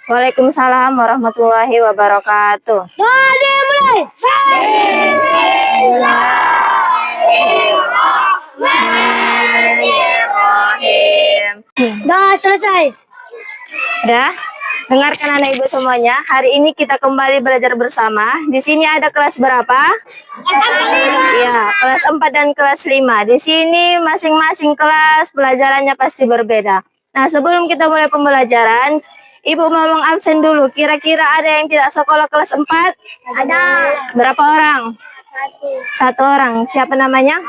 Waalaikumsalam warahmatullahi wabarakatuh. Mulai. Bismillahirrahmanirrahim. Dah selesai. Udah? Dengarkan anak ibu semuanya. Hari ini kita kembali belajar bersama. Di sini ada kelas berapa? Ya, kelas 4 dan kelas 5. Di sini masing-masing kelas pelajarannya pasti berbeda. Nah, sebelum kita mulai pembelajaran, Ibu mau mengabsen dulu. Kira-kira ada yang tidak sekolah kelas 4? Ada. Berapa orang? Satu orang. Siapa namanya?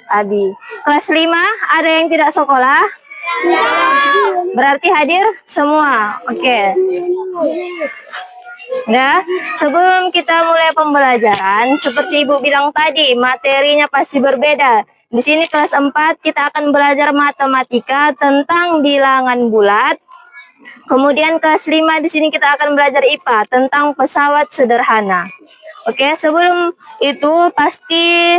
Abi. Kelas 5 ada yang tidak sekolah? Berarti hadir semua. Oke. Ya, sebelum kita mulai pembelajaran, seperti Ibu bilang tadi, materinya pasti berbeda. Di sini kelas 4 kita akan belajar matematika tentang bilangan bulat. Kemudian kelas 5 di sini kita akan belajar IPA tentang pesawat sederhana. Oke, sebelum itu pasti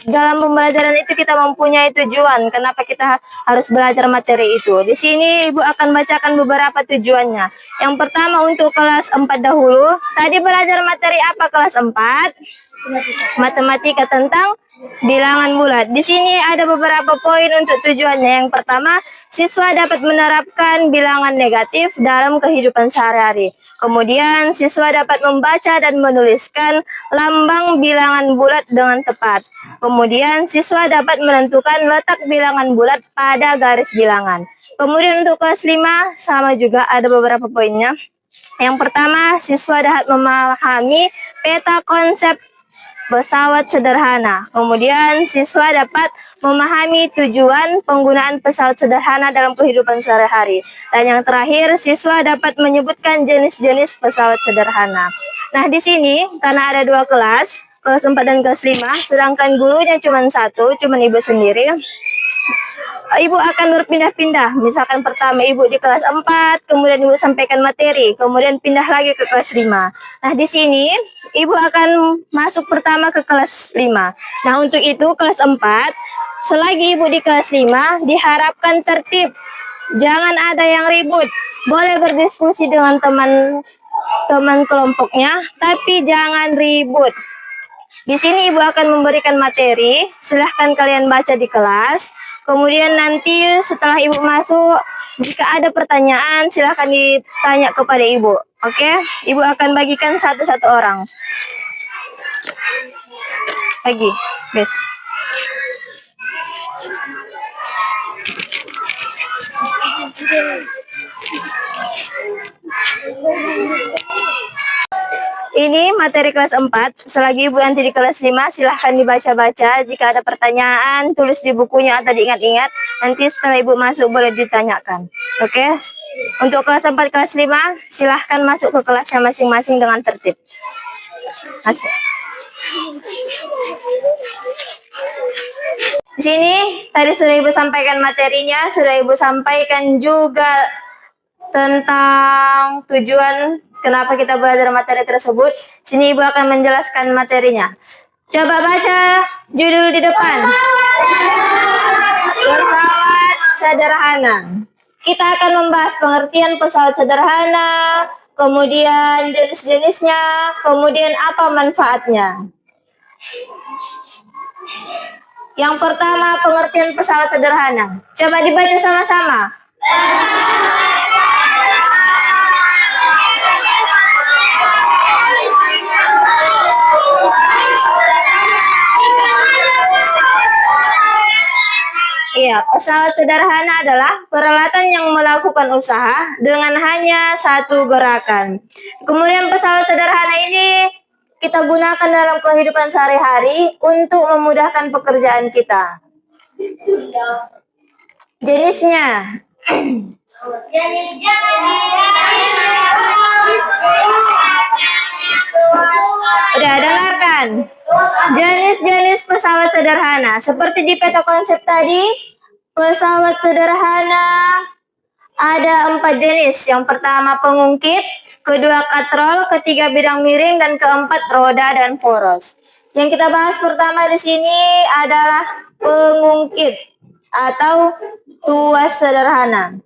dalam pembelajaran itu kita mempunyai tujuan kenapa kita harus belajar materi itu. Di sini Ibu akan bacakan beberapa tujuannya. Yang pertama untuk kelas 4 dahulu. Tadi belajar materi apa kelas 4? Matematika tentang bilangan bulat. Di sini ada beberapa poin untuk tujuannya. Yang pertama, siswa dapat menerapkan bilangan negatif dalam kehidupan sehari-hari. Kemudian, siswa dapat membaca dan menuliskan lambang bilangan bulat dengan tepat. Kemudian, siswa dapat menentukan letak bilangan bulat pada garis bilangan. Kemudian untuk kelas 5 sama juga ada beberapa poinnya. Yang pertama, siswa dapat memahami peta konsep pesawat sederhana. Kemudian siswa dapat memahami tujuan penggunaan pesawat sederhana dalam kehidupan sehari-hari. Dan yang terakhir, siswa dapat menyebutkan jenis-jenis pesawat sederhana. Nah, di sini karena ada 2 kelas 4 dan kelas 5, sedangkan gurunya cuma 1, cuma Ibu sendiri. Ibu akan berpindah-pindah. Misalkan pertama Ibu di kelas 4, kemudian Ibu sampaikan materi, kemudian pindah lagi ke kelas 5. Nah, di sini Ibu akan masuk pertama ke kelas 5. Nah, untuk itu kelas 4, selagi Ibu di kelas 5, diharapkan tertib. Jangan ada yang ribut. Boleh berdiskusi dengan teman kelompoknya, tapi jangan ribut. Di sini Ibu akan memberikan materi, silahkan kalian baca di kelas. Kemudian nanti setelah Ibu masuk, jika ada pertanyaan silahkan ditanya kepada Ibu. Oke, Ibu akan bagikan satu-satu orang. Bagi, guys. Ini materi kelas 4. Selagi Ibu nanti di kelas 5, silahkan dibaca-baca. Jika ada pertanyaan, tulis di bukunya atau diingat-ingat. Nanti setelah Ibu masuk boleh ditanyakan. Oke? Untuk kelas 4, kelas 5, silahkan masuk ke kelasnya masing-masing dengan tertib. Masuk. Di sini tadi sudah Ibu sampaikan materinya, sudah Ibu sampaikan juga tentang tujuan kenapa kita belajar materi tersebut. Sini Ibu akan menjelaskan materinya. Coba baca judul di depan. Pesawat sederhana. Kita akan membahas pengertian pesawat sederhana, kemudian jenis-jenisnya, kemudian apa manfaatnya. Yang pertama, pengertian pesawat sederhana. Coba dibaca sama-sama. Iya, pesawat sederhana adalah peralatan yang melakukan usaha dengan hanya satu gerakan. Kemudian pesawat sederhana ini kita gunakan dalam kehidupan sehari-hari untuk memudahkan pekerjaan kita. Jenisnya. Udah dengarkan. Jenis-jenis pesawat sederhana. Seperti di peta konsep tadi, pesawat sederhana ada 4 jenis. Yang pertama pengungkit, kedua katrol, ketiga bidang miring, dan keempat roda dan poros. Yang kita bahas pertama di sini adalah pengungkit atau tuas sederhana.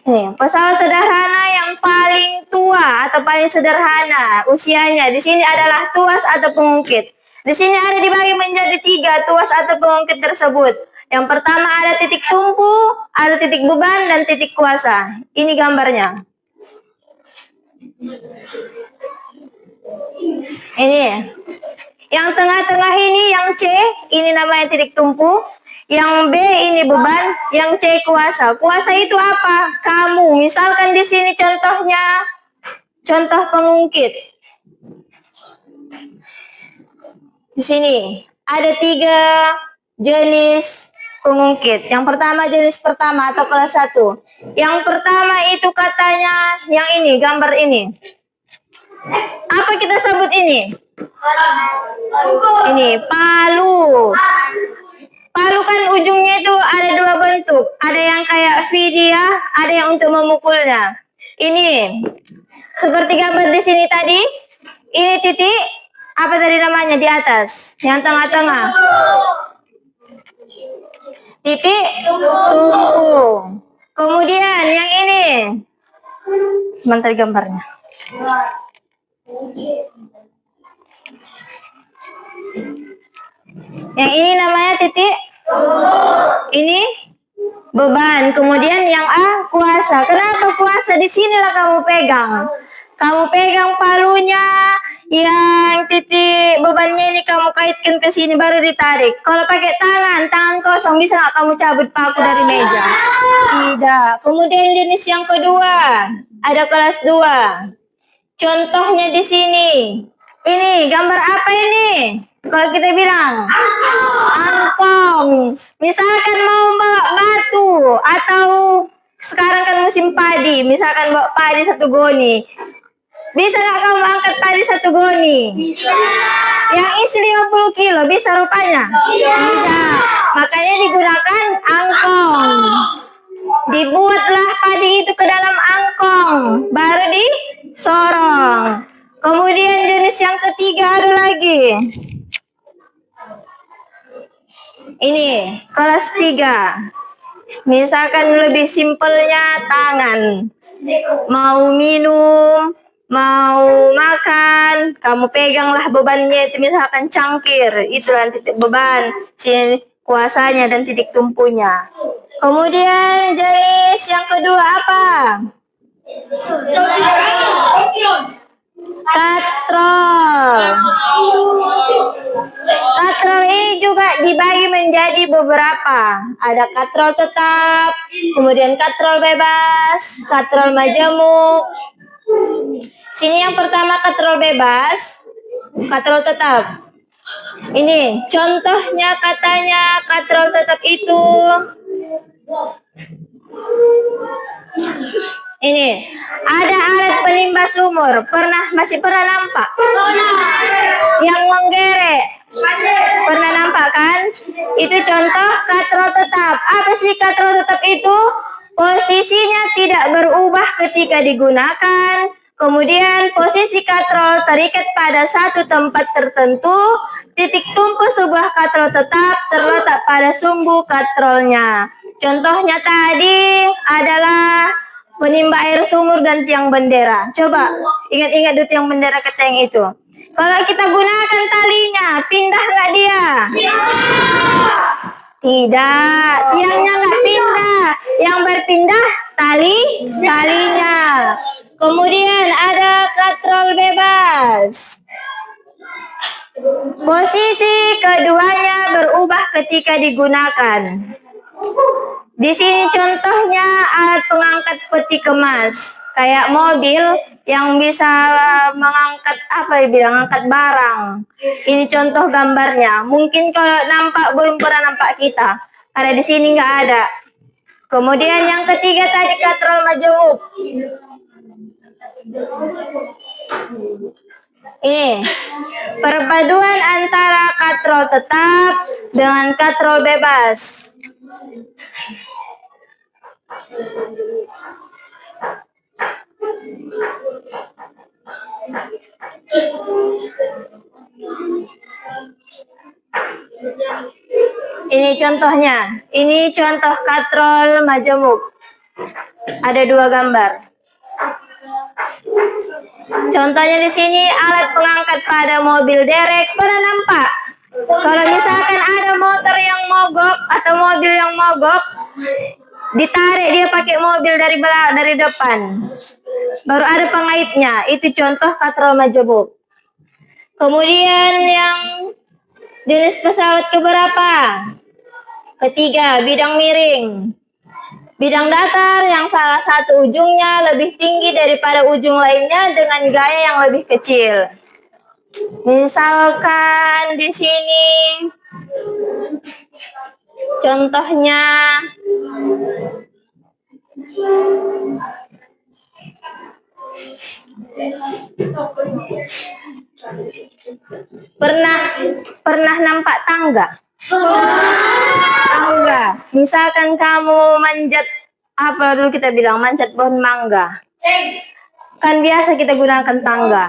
Nih, pesawat sederhana yang paling tua atau paling sederhana usianya di sini adalah tuas atau pengungkit. Di sini ada dibagi menjadi 3 tuas atau pengungkit tersebut. Yang pertama ada titik tumpu, ada titik beban, dan titik kuasa. Ini gambarnya. Ini. Yang tengah-tengah ini yang C, ini namanya titik tumpu. Yang B ini beban, yang C kuasa. Kuasa itu apa? Kamu. Misalkan di sini contohnya, contoh pengungkit. Di sini ada 3 jenis pengungkit. Yang pertama jenis pertama atau kelas 1. Yang pertama itu katanya yang ini, gambar ini. Apa kita sebut ini? Ini palu. Palu kan ujungnya itu ada 2 bentuk. Ada yang kayak V dia, ada yang untuk memukulnya. Ini seperti gambar di sini tadi. Ini titik, apa tadi namanya di atas? Yang tengah-tengah. Titik tumpu. Kemudian yang ini. Sebentar gambarnya. Yang ini namanya titik. Ini beban. Kemudian yang A kuasa. Kenapa kuasa? Di sinilah kamu pegang. Kamu pegang palunya. Yang titik bebannya ini kamu kaitkan ke sini baru ditarik. Kalau pakai tangan kosong bisa nggak kamu cabut paku dari meja? Tidak. Kemudian jenis yang kedua ada kelas 2. Contohnya di sini. Ini gambar apa ini? Kalau kita bilang angkong. Misalkan mau bawa batu atau sekarang kan musim padi, misalkan bawa padi 1 goni. Bisa nggak kamu angkat padi 1 goni? Bisa. Yang isi 50 kilo bisa rupanya? Tidak. Makanya digunakan angkong. Dibuatlah padi itu ke dalam angkong, baru disorong. Kemudian jenis yang ketiga ada lagi. Ini kelas 3. Misalkan lebih simpelnya tangan. Mau minum, mau makan, kamu peganglah bebannya itu misalkan cangkir. Itulah titik beban, sini kuasanya dan titik tumpunya. Kemudian jenis yang kedua apa? Katrol. Katrol ini juga dibagi menjadi beberapa. Ada katrol tetap, kemudian katrol bebas, katrol majemuk. Sini yang pertama katrol bebas, katrol tetap. Ini contohnya katanya katrol tetap itu. Ini ada alat penimba sumur. Masih pernah nampak? Yang menggerek. Pernah nampak kan? Itu contoh katrol tetap. Apa sih katrol tetap itu? Posisinya tidak berubah ketika digunakan. Kemudian posisi katrol terikat pada satu tempat tertentu. Titik tumpu sebuah katrol tetap terletak pada sumbu katrolnya. Contohnya tadi adalah penimba air sumur dan tiang bendera. Coba ingat-ingat dulu tiang bendera kata yang itu. Kalau kita gunakan talinya, pindah nggak dia? Tidak, tiangnya nggak pindah. Yang berpindah talinya. Kemudian ada katrol bebas. Posisi keduanya berubah ketika digunakan. Di sini contohnya alat pengangkat peti kemas, kayak mobil yang bisa mengangkat angkat barang. Ini contoh gambarnya. Mungkin kalau nampak belum pernah nampak kita, karena di sini nggak ada. Kemudian yang ketiga tadi katrol majemuk. Ini perpaduan antara katrol tetap dengan katrol bebas. Ini contohnya. Ini contoh katrol majemuk. Ada dua gambar. Contohnya di sini alat pengangkat pada mobil derek. Pernah nampak? Kalau misalkan ada motor yang mogok atau mobil yang mogok, ditarik dia pakai mobil dari depan. Baru ada pengaitnya. Itu contoh katrol majemuk. Kemudian yang jenis pesawat keberapa? Ketiga, bidang miring. Bidang datar yang salah satu ujungnya lebih tinggi daripada ujung lainnya dengan gaya yang lebih kecil. Misalkan di sini contohnya pernah nampak tangga? Tangga. Misalkan kamu manjat apa dulu kita bilang manjat pohon mangga. Kan biasa kita gunakan tangga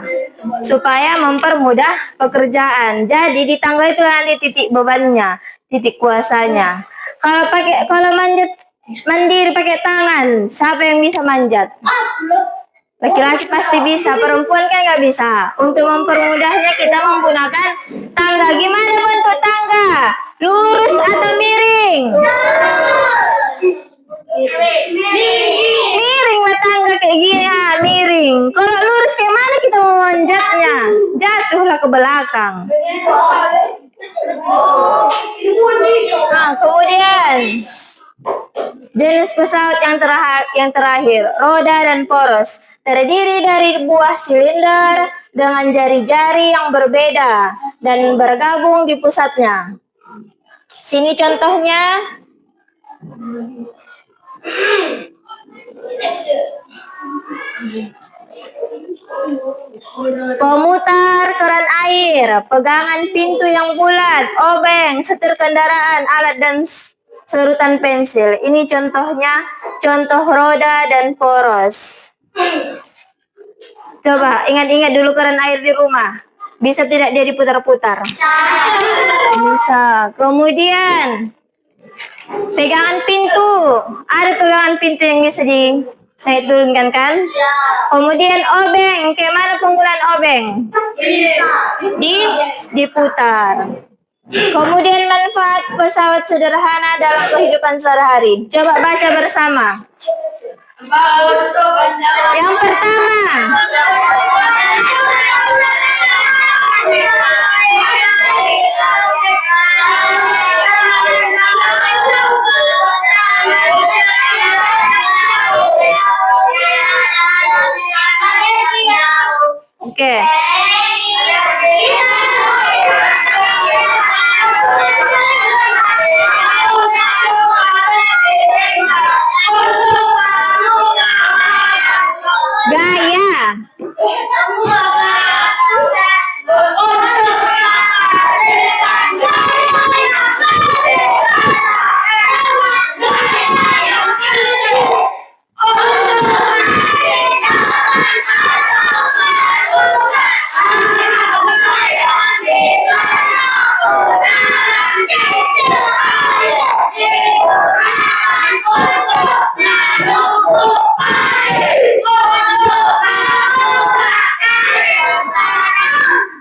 supaya mempermudah pekerjaan. Jadi di tangga itu nanti titik bebannya, titik kuasanya. Kalau manjat mandiri pakai tangan, siapa yang bisa manjat? Laki-laki pasti bisa, perempuan kan nggak bisa. Untuk mempermudahnya kita menggunakan tangga. Gimana bentuk tangga? Lurus atau miring? Miring lah tangga kayak gini, miring. Kalau lurus kayak mana kita mau manjatnya? Jatuhlah ke belakang. Nah, kemudian jenis pesawat yang terakhir, roda dan poros, terdiri dari buah silinder dengan jari-jari yang berbeda dan bergabung di pusatnya. Sini contohnya. Pemutar keran air, pegangan pintu yang bulat, obeng, setir kendaraan, alat dan serutan pensil. Ini contohnya, contoh roda dan poros. Coba ingat-ingat dulu keran air di rumah. Bisa tidak dia diputar-putar? Bisa. Kemudian pegangan pintu. Ada pegangan pintu yang bisa naik turunkan kan? Kemudian obeng. Kayak mana penggunaan obeng? Diputar. Kemudian manfaat pesawat sederhana dalam kehidupan sehari-hari. Coba baca bersama. Yang pertama, oke. Gaya.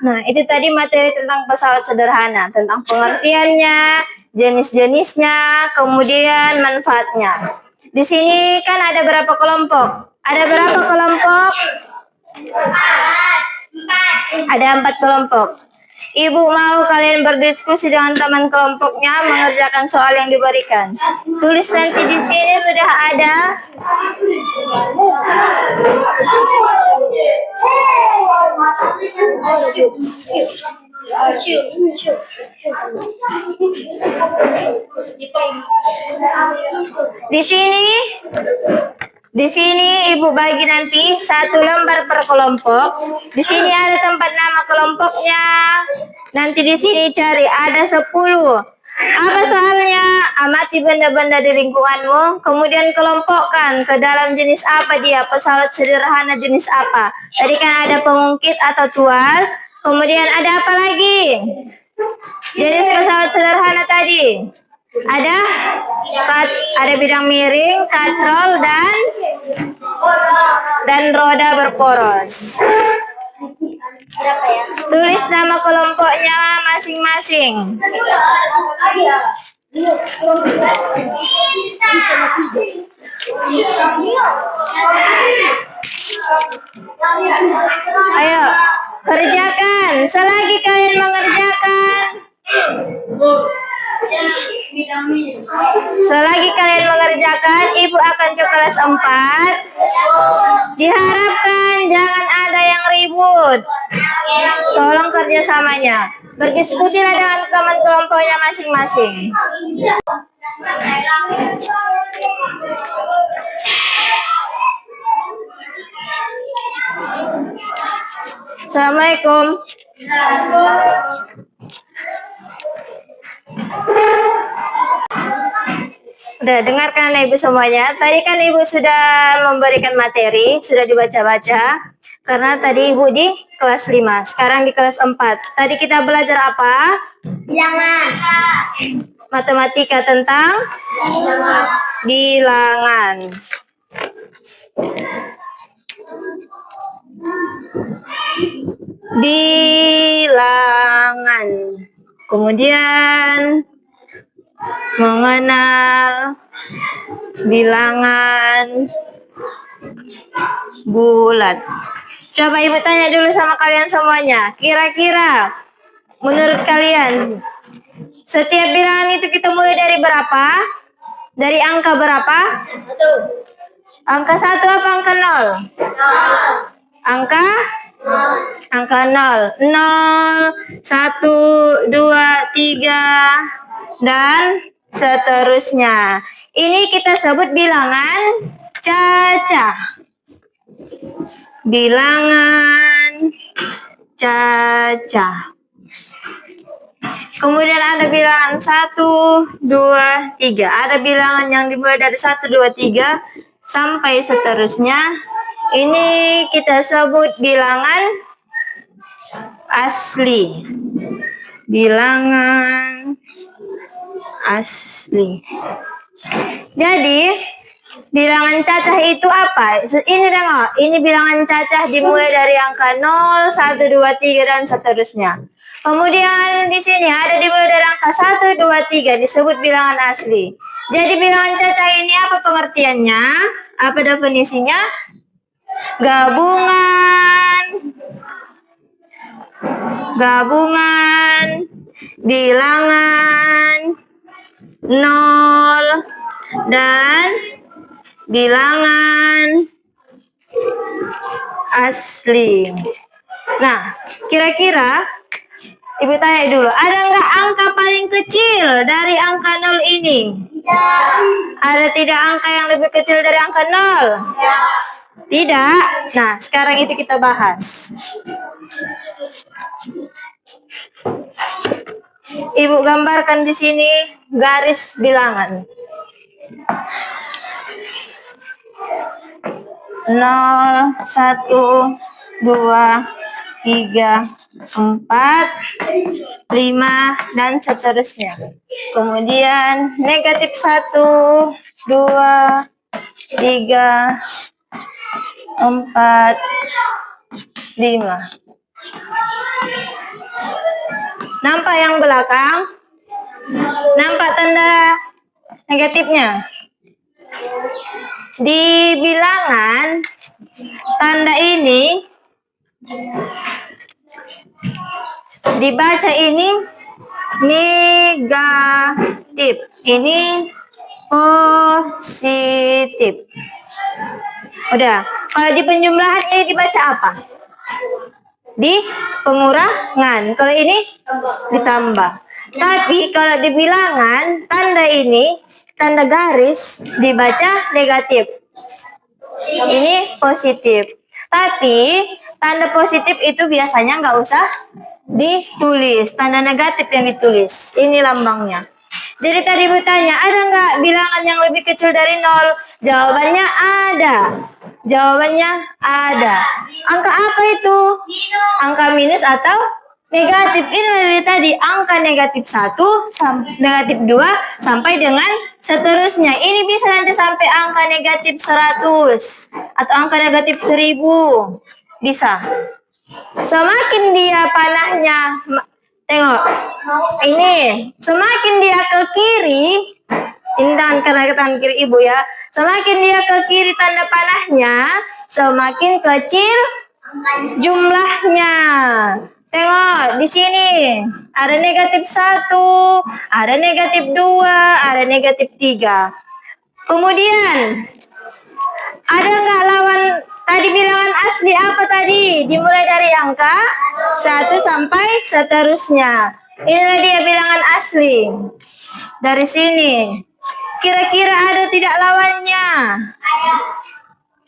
Nah, itu tadi materi tentang pesawat sederhana, tentang pengertiannya, jenis-jenisnya, kemudian manfaatnya. Di sini kan ada berapa kelompok? Ada berapa kelompok? Ada 4 kelompok. Ibu mau kalian berdiskusi dengan teman kelompoknya mengerjakan soal yang diberikan. Tulis nanti di sini sudah ada. Di sini ibu bagi nanti 1 lembar per kelompok. Di sini ada tempat nama kelompoknya. Nanti di sini cari ada 10. Apa soalnya? Amati benda-benda di lingkunganmu, kemudian kelompokkan ke dalam jenis apa dia, pesawat sederhana jenis apa. Tadi kan ada pengungkit atau tuas, kemudian ada apa lagi? Jenis pesawat sederhana tadi. Ada ada bidang miring, katrol, dan roda berporos. Tulis nama kelompoknya masing-masing. Ayo, kerjakan. Selagi kalian mengerjakan, Ibu akan ke kelas 4. Diharapkan jangan ada yang ribut. Tolong kerjasamanya. Berdiskusilah dengan teman kelompoknya masing-masing. Assalamualaikum. Udah dengarkan Ibu semuanya. Tadi kan Ibu sudah memberikan materi, sudah dibaca-baca. Karena tadi Ibu di kelas 5, sekarang di kelas 4. Tadi kita belajar apa? Bilangan. Matematika tentang bilangan. Bilangan. Kemudian mengenal bilangan bulat. Coba Ibu tanya dulu sama kalian semuanya. Kira-kira menurut kalian setiap bilangan itu kita mulai dari berapa? Dari angka berapa? 1. Angka 1 apa angka 0? Angka 0. 0, 1, 2, 3, dan seterusnya. Ini kita sebut bilangan cacah. Bilangan cacah. Kemudian ada bilangan 1, 2, 3. Ada bilangan yang dimulai dari 1, 2, 3 sampai seterusnya. Ini kita sebut bilangan asli. Bilangan asli. Jadi bilangan cacah itu apa? Ini tengok, ini bilangan cacah dimulai dari angka 0, 1, 2, 3 dan seterusnya. Kemudian di sini ada dimulai dari angka 1, 2, 3 disebut bilangan asli. Jadi bilangan cacah ini apa pengertiannya? Apa definisinya? Gabungan bilangan 0 dan bilangan asli. Nah, kira-kira Ibu tanya dulu, ada nggak angka paling kecil dari angka 0 ini? Ada tidak angka yang lebih kecil dari angka 0? Tidak. Nah, sekarang itu kita bahas. Ibu gambarkan di sini garis bilangan. 0, 1, 2, 3, 4, 5, dan seterusnya. Kemudian negatif 1, 2, 3, 4, 5. Nampak yang belakang? Nampak tanda negatifnya? Di bilangan, tanda ini dibaca ini negatif, ini positif. Udah, kalau di penjumlahan ini dibaca apa? Di pengurangan. Kalau ini ditambah. Tapi kalau di bilangan, tanda ini, tanda garis dibaca negatif. Ini positif. Tapi tanda positif itu biasanya nggak usah ditulis. Tanda negatif yang ditulis. Ini lambangnya. Jadi tadi Ibu tanya, ada nggak bilangan yang lebih kecil dari 0? Jawabannya ada. Jawabannya ada. Angka apa itu? Angka minus atau negatif. Ini dari tadi angka negatif 1, negatif 2 sampai dengan 1. seterusnya. Ini bisa nanti sampai angka negatif 100 atau angka negatif 1000. Bisa. Semakin dia panahnya, tengok. Ini, semakin dia ke kiri, ini tangan kiri ibu ya. Semakin dia ke kiri tanda panahnya, semakin kecil jumlahnya. Tengok di sini ada negatif 1, ada negatif 2, ada negatif 3. Kemudian ada nggak lawan tadi bilangan asli apa tadi? Dimulai dari angka 1 sampai seterusnya. Inilah dia bilangan asli. Dari sini. Kira-kira ada tidak lawannya?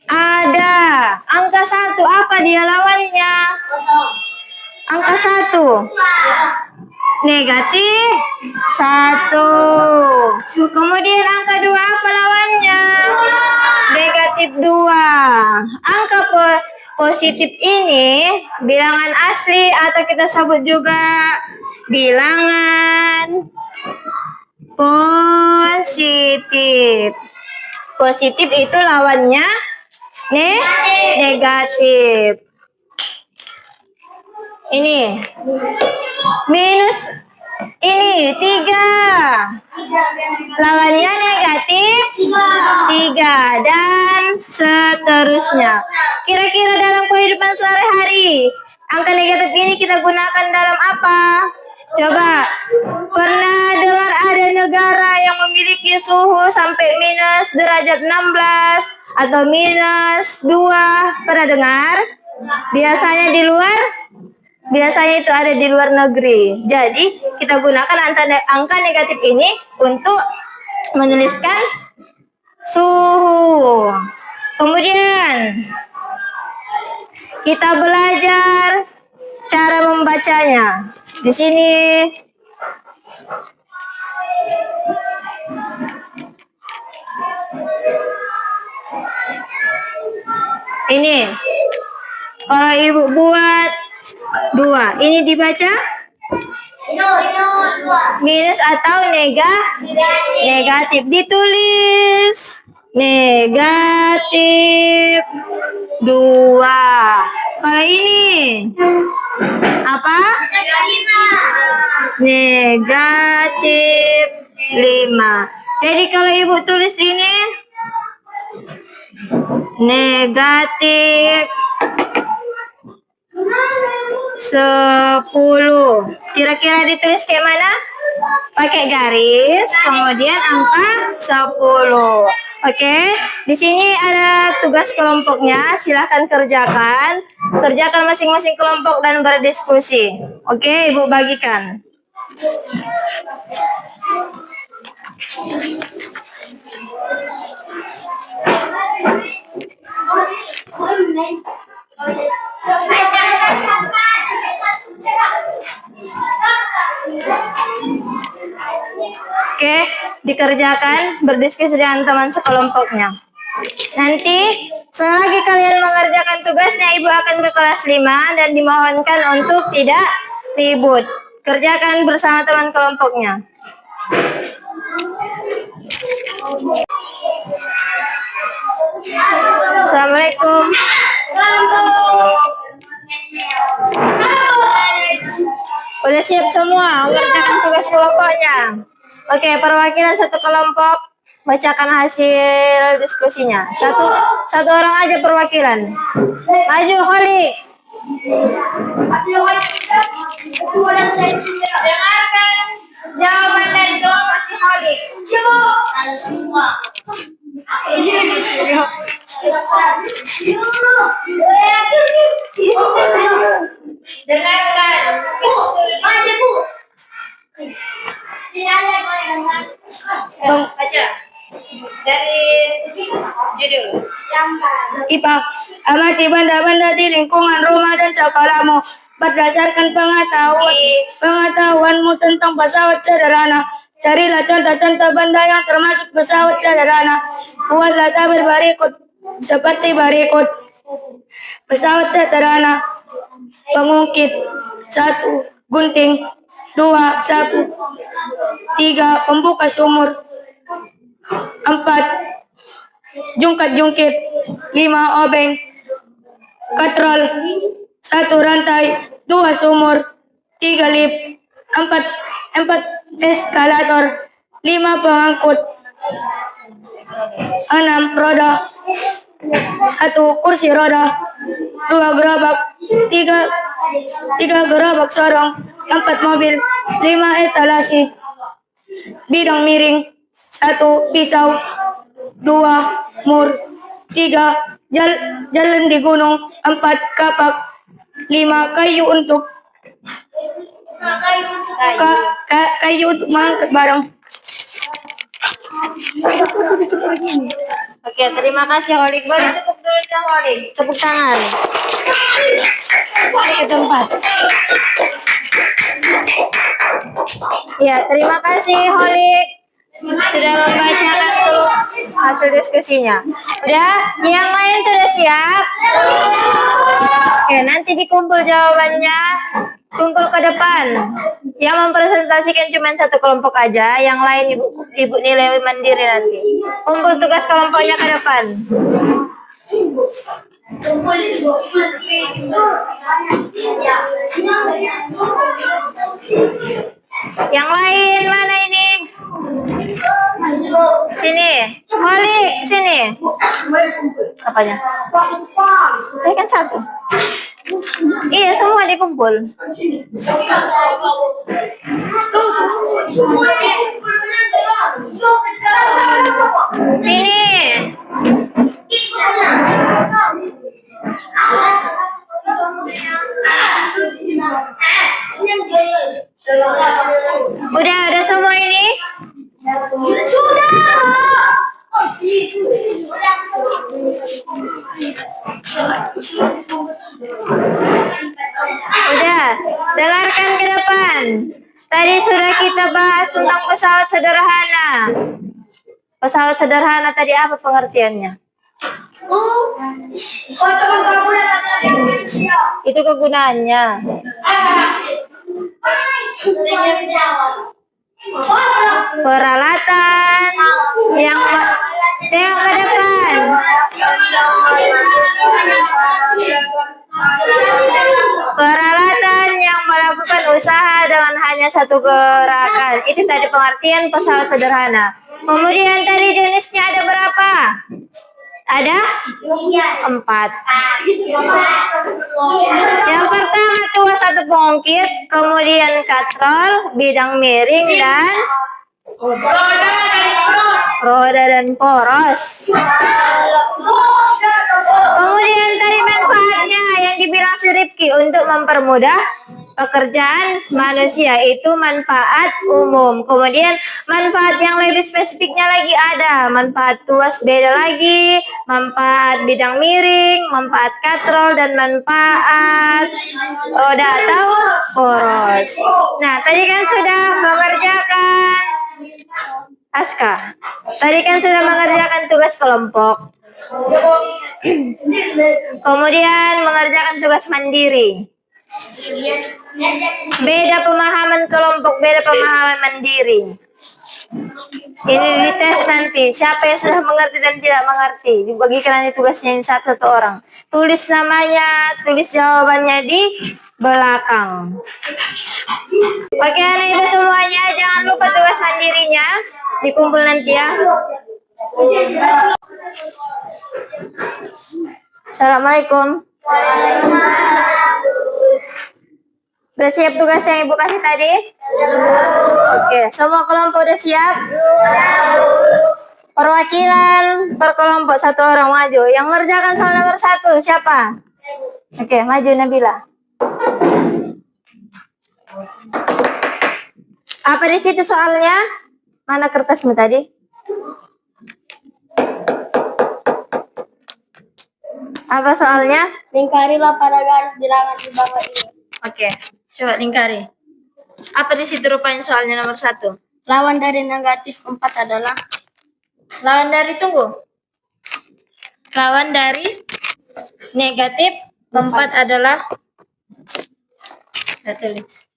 Ada. Angka 1 apa dia lawannya? Angka 1. Negatif 1. Kemudian angka 2 apa lawannya? Negatif 2. Angka positif ini bilangan asli atau kita sebut juga bilangan positif. Positif itu lawannya negatif. Ini minus ini 3. Lawannya negatif 3 dan seterusnya. Kira-kira dalam kehidupan sehari-hari angka negatif ini kita gunakan dalam apa? Coba, pernah dengar ada negara yang memiliki suhu sampai minus derajat 16 atau minus 2? Pernah dengar? Biasanya di luar? Biasanya itu ada di luar negeri. Jadi kita gunakan angka negatif ini untuk menuliskan suhu. Kemudian kita belajar cara membacanya. Di sini ini kalau ibu buat 2, ini dibaca minus atau negatif. Ditulis negatif 2. Kalau ini apa? Negatif 5. Jadi kalau ibu tulis ini negatif 10. Kira-kira ditulis kayak mana? Pakai garis, kemudian angka 10. Oke, di sini ada tugas kelompoknya. Silahkan kerjakan. Kerjakan masing-masing kelompok dan berdiskusi. Oke, ibu bagikan. Oke, dikerjakan, berdiskusi dengan teman sekelompoknya. Nanti selagi kalian mengerjakan tugasnya, ibu akan ke kelas 5 dan dimohonkan untuk tidak ribut. Kerjakan bersama teman kelompoknya. Assalamualaikum. Udah siap semua mengerjakan tugas kelompoknya? Oke, perwakilan satu kelompok bacakan hasil diskusinya. Satu orang aja perwakilan. Maju, Holly. Dengarkan jawaban dari kelompok si Holly. Salah semua. Dengarkan. Baca dari judul IPA. Amati benda-benda di lingkungan rumah dan sekolahmu berdasarkan pengetahuanmu tentang pesawat sederhana. Carilah contoh-contoh benda yang termasuk pesawat sederhana. Buatlah tabel berikut seperti berikut. Pesawat sederhana: pengungkit 1, gunting 2, sapu 3, pembuka sumur 4 jungkat-jungkit, 5 obeng, katrol, 1 rantai, 2 sumur, 3 lift, 4 eskalator, 5 pengangkut, 6 roda, 1 kursi roda, 2 gerobak, 3 gerobak sorong, 4 mobil, 5 etalasi, bidang miring, 1 pisau, 2 mur, 3 jalan di gunung, 4 kapak, 5 kayu untuk kayu untuk mengangkat barang. Oke, terima kasih Holik. Boleh tepuk dulu ya Holik. Tepuk tangan. Balik ke tempat. Ya, terima kasih Holik sudah membacakan dulu hasil diskusinya. Udah, yang lain sudah siap? Oke, nanti dikumpul jawabannya, kumpul ke depan. Yang mempresentasikan cuma satu kelompok aja, yang lain ibu nilai mandiri nanti. Kumpul tugas kelompoknya ke depan. Yang lain mana ini? Sini, Holik, sini. Apanya? Ini kan satu. Iya, semua dikumpul. Sini. Udah semua ini? Udah, dengarkan ke depan. Tadi sudah kita bahas tentang pesawat sederhana. Pesawat sederhana tadi apa pengertiannya? Itu kegunaannya. Peralatan yang ke depan. Peralatan yang melakukan usaha dengan hanya satu gerakan. Itu tadi pengertian pesawat sederhana. Kemudian tadi jenisnya ada berapa? Ada 4. Yang pertama tuas atau pengungkit, kemudian katrol, bidang miring, dan roda dan poros. Kemudian tadi manfaatnya yang dibilang si Rifki untuk mempermudah pekerjaan manusia, itu manfaat umum. Kemudian manfaat yang lebih spesifiknya lagi ada manfaat tuas beda lagi, manfaat bidang miring, manfaat katrol, dan manfaat roda atau poros. Nah, tadi kan sudah mengerjakan Aska. Tadi kan sudah mengerjakan tugas kelompok. Kemudian mengerjakan tugas mandiri. Beda pemahaman kelompok, beda pemahaman mandiri. Ini dites nanti. Siapa yang sudah mengerti dan tidak mengerti, dibagikan nanti tugasnya satu orang. Tulis namanya, tulis jawabannya di belakang. Oke, anak ibu semuanya, jangan lupa tugas mandirinya dikumpul nanti ya. Assalamualaikum. Udah siap tugas yang ibu kasih tadi? Oke, semua kelompok udah siap? Perwakilan per kelompok satu orang maju. Yang mengerjakan soal nomor 1 siapa? Oke, maju Nabila. Apa di situ soalnya? Mana kertasmu tadi? Apa soalnya? Lingkarilah pada garis bilangan di bawah ini. Oke, coba lingkari. Apa di situ rupanya soalnya nomor 1? Lawan dari negatif 4 adalah Lawan dari tunggu. Lawan dari negatif 4 adalah kita tulis.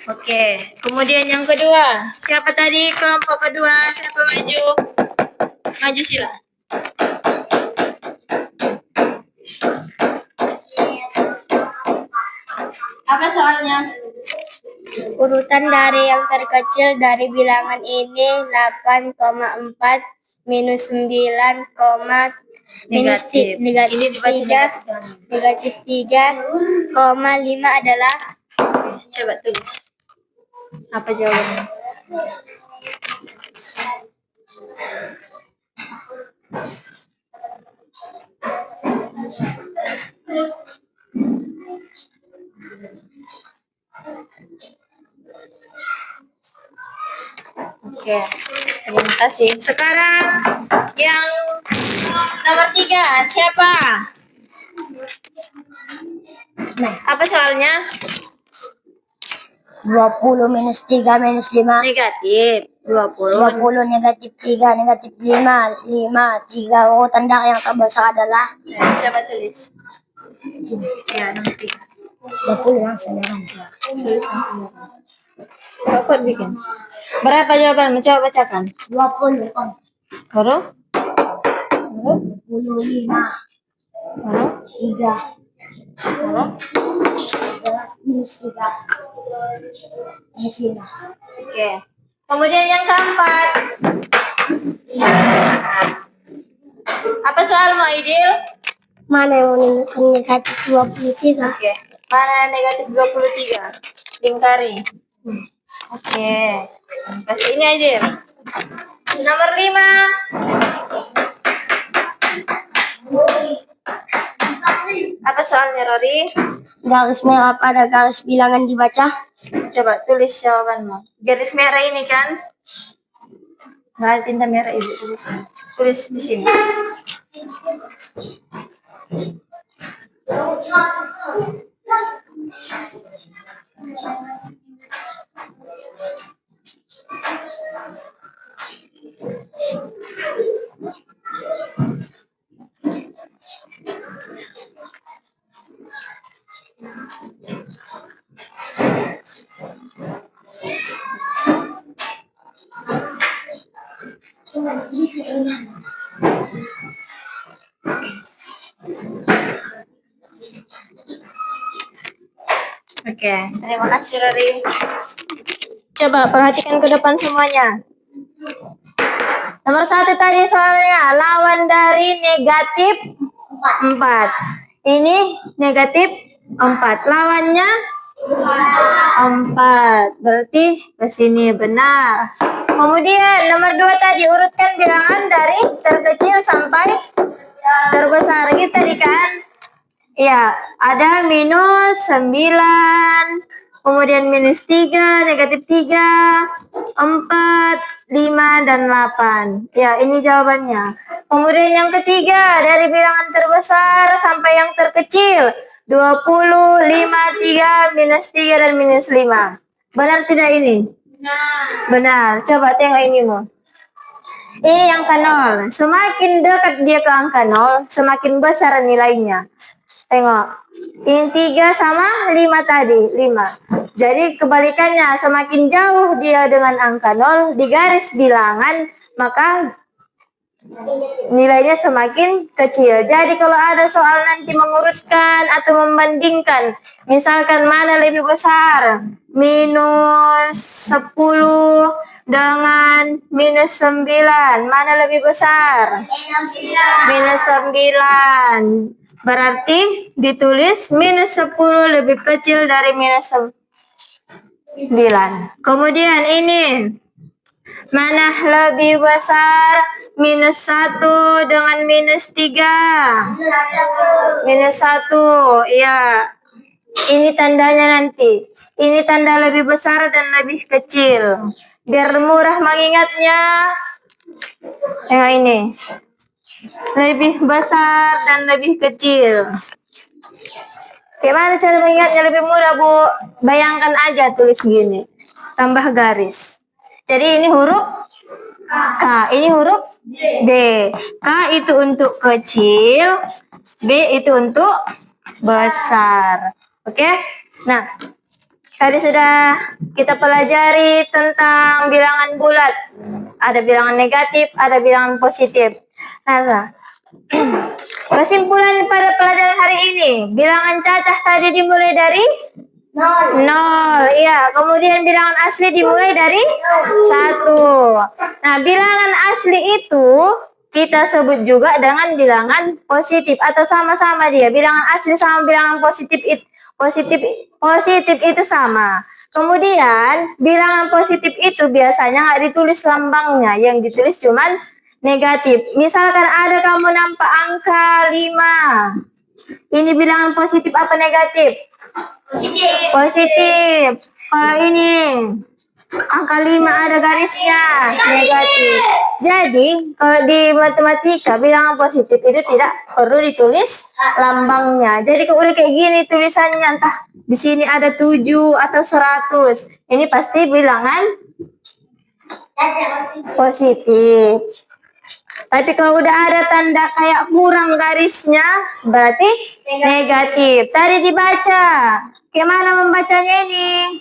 Oke, kemudian yang kedua. Siapa tadi kelompok kedua? Siapa maju? Maju sila. Apa soalnya? Urutan dari yang terkecil dari bilangan ini 8,4 minus 9, Negatif. Ini negatif dibaca 3, negatif. negatif 3,5 adalah Coba tulis. Apa jawabannya? Oke, terima kasih. Sekarang yang nomor 3, siapa? Nah, Apa soalnya? 20 minus 3 minus 5. Negatif. 20. 20 negatif 3 negatif 5, 5, 3. Urutan dari yang terbesar adalah Coba tulis. Ya, nomor 3. 20 yang sembilan. Tulis Kok bikin? Berapa jawaban? Coba bacakan. 20 kan. Huruf? 25 Huruf? 3 Huruf? minus 3 minus 5. Oke. Kemudian yang keempat. Apa soalmu, Aidil? Mana yang menunjukkan negatif 23? Oke. Mana negatif 23? Lingkari. Oke. Kasih ini, Aidil. Nomor 5. Apa soalnya, Rory? Garis merah pada garis bilangan dibaca. Coba tulis jawabanmu. Garis merah ini kan? Nggak ada tinta merah, Ibu. Tulis. Tulis di sini. Oke, terima kasih, Rory. Coba perhatikan ke depan semuanya. Nomor 1 tadi soalnya lawan dari negatif 4. Ini negatif 4. Lawannya 4. Berarti ke sini benar. Kemudian nomor 2 tadi urutkan bilangan dari terkecil sampai terbesar gitu tadi kan? Iya, ada minus 9, kemudian minus 3, negatif 3, 4, 5, dan 8. Ya, ini jawabannya. Kemudian yang ketiga, dari bilangan terbesar sampai yang terkecil. 20, 5, 3, minus 3, dan minus 5. Benar tidak ini? Benar. Coba tengok ini, Mo. Ini angka 0. Semakin dekat dia ke angka 0, semakin besar nilainya. Tengok. Ini 3 sama 5 tadi. 5. Jadi kebalikannya, semakin jauh dia dengan angka 0 di garis bilangan, maka nilainya semakin kecil. Jadi kalau ada soal nanti mengurutkan atau membandingkan, misalkan mana lebih besar, minus 10 dengan minus 9, mana lebih besar? Minus 9. Berarti ditulis minus 10 lebih kecil dari minus 9. Kemudian ini, mana lebih besar? Minus 1 dengan minus 3. Minus 1, ya. Ini tandanya nanti. Ini tanda lebih besar dan lebih kecil. Biar mudah mengingatnya. Yang ini. Lebih besar dan lebih kecil. Gimana cara mengingatnya lebih mudah, Bu? Bayangkan aja tulis gini. Tambah garis. Jadi ini huruf K, ini huruf B. K itu untuk kecil, B itu untuk besar. Oke? Nah, Tadi sudah kita pelajari tentang bilangan bulat. Ada bilangan negatif, ada bilangan positif. Nah, kesimpulan pada pelajaran hari ini, bilangan cacah tadi dimulai dari 0. Iya, kemudian bilangan asli dimulai dari 1. Nah, bilangan asli itu kita sebut juga dengan bilangan positif atau sama-sama dia. Bilangan asli sama bilangan positif itu sama. Kemudian bilangan positif itu biasanya nggak ditulis lambangnya, yang ditulis cuman negatif. Misalkan ada kamu nampak angka 5. Ini bilangan positif apa negatif? Positif. Kalau ini angka 5 ada garisnya, negatif. Jadi, kalau di matematika bilangan positif itu tidak perlu ditulis lambangnya. Jadi kalau udah kayak gini tulisannya, entah di sini ada 7 atau 100. Ini pasti bilangan positif. Tapi kalau udah ada tanda kayak kurang garisnya, berarti negatif. Tadi dibaca. Gimana membacanya ini?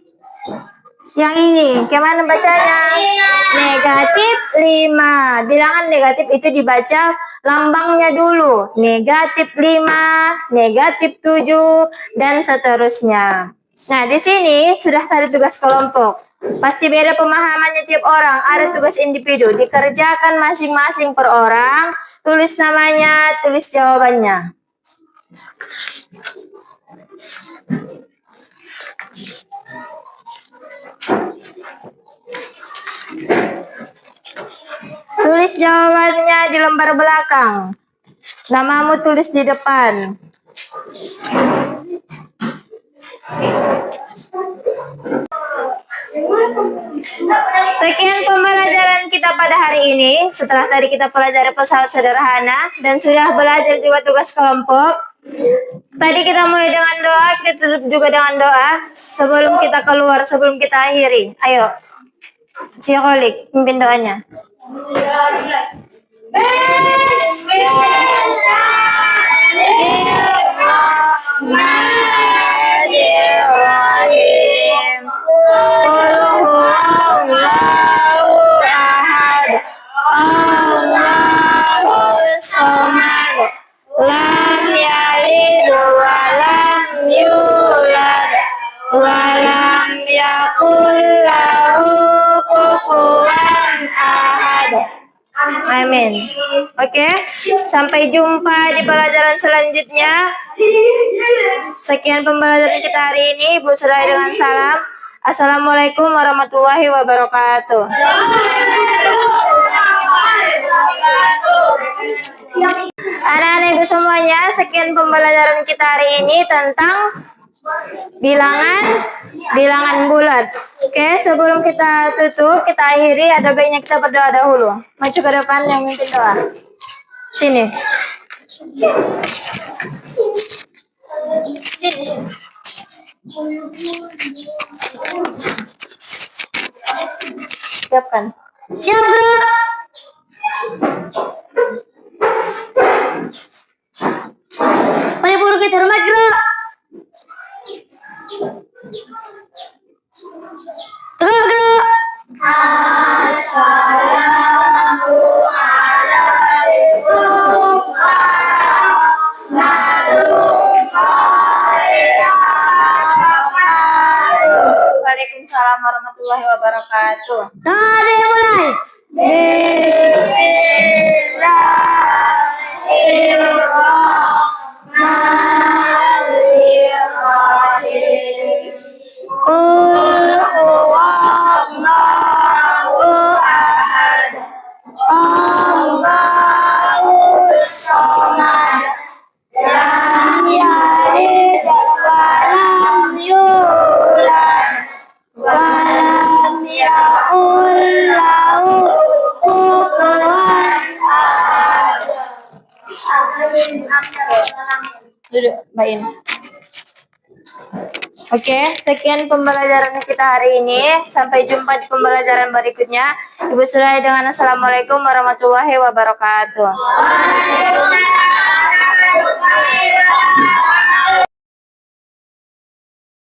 Yang ini, gimana bacanya? Negatif 5. Bilangan negatif itu dibaca lambangnya dulu. Negatif 5, negatif 7, dan seterusnya. Nah, di sini sudah tadi tugas kelompok. Pasti beda pemahamannya tiap orang. Ada tugas individu. Dikerjakan masing-masing per orang. Tulis namanya, tulis jawabannya. Tulis jawabannya di lembar belakang. Namamu tulis di depan. Sekian pembelajaran kita pada hari ini. Setelah tadi kita pelajari pesawat sederhana dan sudah belajar juga tugas kelompok. Tadi kita mulai dengan doa, kita tutup juga dengan doa sebelum kita keluar, sebelum kita akhiri. Ayo, Cikolik, pimpin doanya. Bismillahirrahmanirrahim. Qul huwallahu ahad. Allahus samad. Lam yalid wa lam yulad wa lam yakul lahu kufuwan ahad. Amin. Oke, sampai jumpa di pelajaran selanjutnya. Sekian pembelajaran kita hari ini. Ibu Suraya dengan salam. Assalamualaikum warahmatullahi wabarakatuh. Anak-anak ibu semuanya, sekian pembelajaran kita hari ini tentang bilangan bulat. Oke, sebelum kita tutup, kita akhiri, ada baiknya kita berdoa dahulu. Maju ke depan yang mimpin doa. Sini. Sini. Siapkan. Siap, bro. Banyak buruk kita hormat, bro. Tegak, bro. Assalamualaikum Waalaikumsalam warahmatullahi wabarakatuh. Nah, mulai. Bismillahirrahmanirrahim. Qul huwallahu ahad. Allahus samad. Lam yalid wa lam yulad wa lam yakul lahu kufuwan ahad. Duduk, Mbak In. Oke, sekian pembelajaran kita hari ini. Sampai jumpa di pembelajaran berikutnya. Ibu Suraya dengan Assalamualaikum warahmatullahi wabarakatuh.